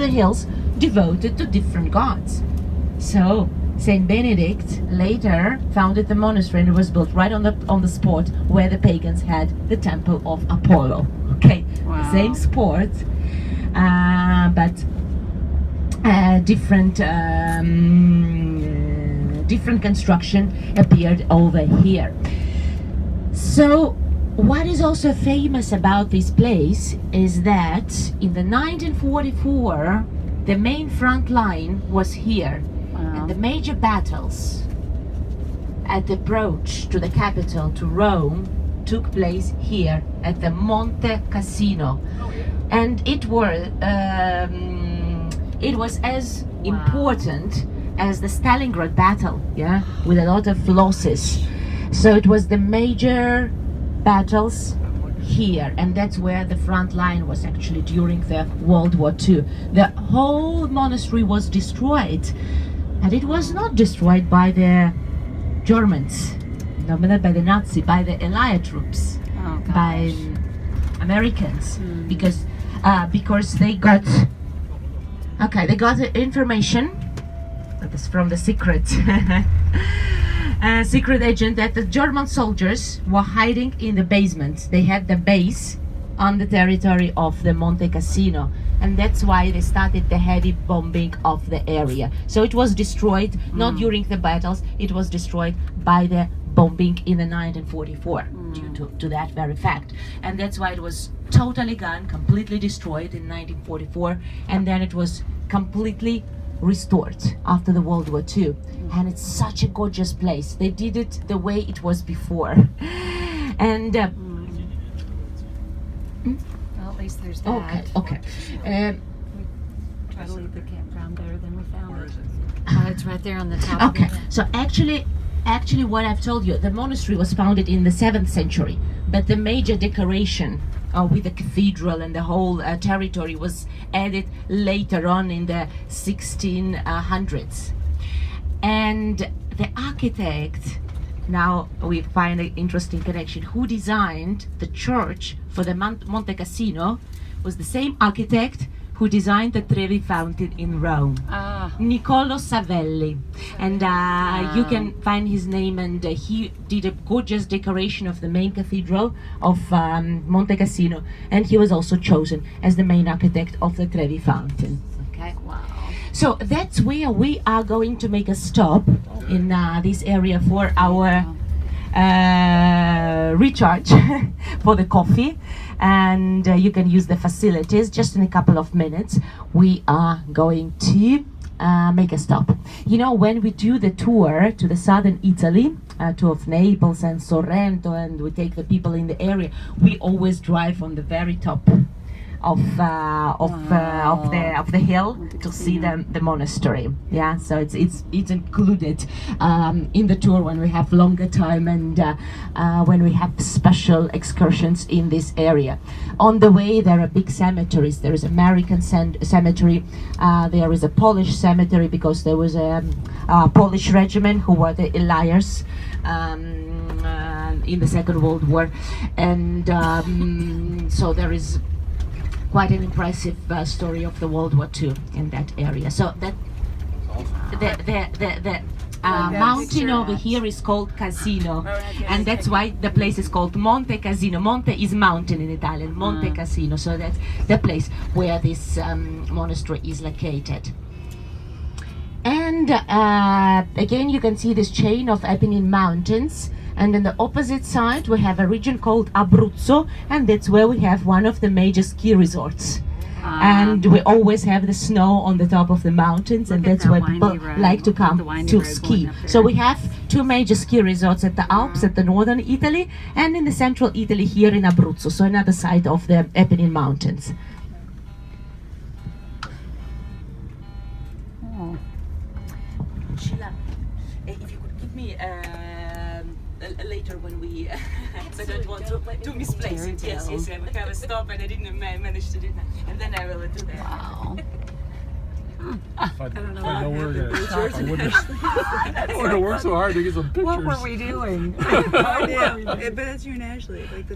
the hills devoted to different gods. So Saint Benedict later founded the monastery, and it was built right on the spot where the pagans had the temple of Apollo. Okay, Wow. same spot, but different construction appeared over here. So what is also famous about this place is that in the 1944 the main front line was here. And the major battles at the approach to the capital, to Rome, took place here at the Monte Casino. And it was as important as the Stalingrad battle, yeah, with a lot of losses. So it was the major battles here, and that's where the front line was actually during the World War II. The whole monastery was destroyed. And it was not destroyed by the Germans, no, not by the Nazi, by the Allied troops, by Americans, because they got the information that is from the secret secret agent that the German soldiers were hiding in the basement. They had the base on the territory of the Monte Casino, and that's why they started the heavy bombing of the area. So it was destroyed not during the battles, it was destroyed by the bombing in the 1944 due to that very fact. And that's why it was totally gone, completely destroyed in 1944, and then it was completely restored after the World War II. And it's such a gorgeous place. They did it the way it was before. And well, at least there's that. Okay. Try to leave the campground better than we found it. It's right there on the top. Okay, of the so actually what I've told you, the monastery was founded in the 7th century, but the major decoration with the cathedral and the whole territory was added later on in the 1600s. And the architect, now we find an interesting connection, who designed the church for the Monte Casino was the same architect who designed the Trevi Fountain in Rome, Niccolo Savelli. And you can find his name, and he did a gorgeous decoration of the main cathedral of Monte Casino, and he was also chosen as the main architect of the Trevi Fountain. Okay. Wow. So that's where we are going to make a stop in this area for our recharge for the coffee, and you can use the facilities. Just in a couple of minutes we are going to make a stop. You know, when we do the tour to the southern Italy, tour of Naples and Sorrento, and we take the people in the area, we always drive on the very top of the hill to see the monastery. Yeah, so it's included in the tour when we have longer time and when we have special excursions in this area. On the way there are big cemeteries. There is American cemetery, there is a Polish cemetery because there was a Polish regiment who were the Elias in the Second World War, and so there is quite an impressive story of the World War II in that area. So that the mountain over here is called Casino, and that's why the place is called Monte Casino. Monte is mountain in Italian, Monte Casino. So that's the place where this monastery is located. And again, you can see this chain of Apennine Mountains. And on the opposite side, we have a region called Abruzzo, and that's where we have one of the major ski resorts. And we always have the snow on the top of the mountains, and that's where people like to come to ski. So we have two major ski resorts at the Alps, at the northern Italy, and in the central Italy here in Abruzzo, so another side of the Apennine Mountains. Oh. Sheila, if you could give me later when we I don't want to misplace it. Yes, we have a stop and I didn't manage to do that, and then I will do that. Wow. If I know where we're gonna stop, I wouldn't have worked so hard to get some pictures. What were we doing? Yeah, but that's you and Ashley. Like the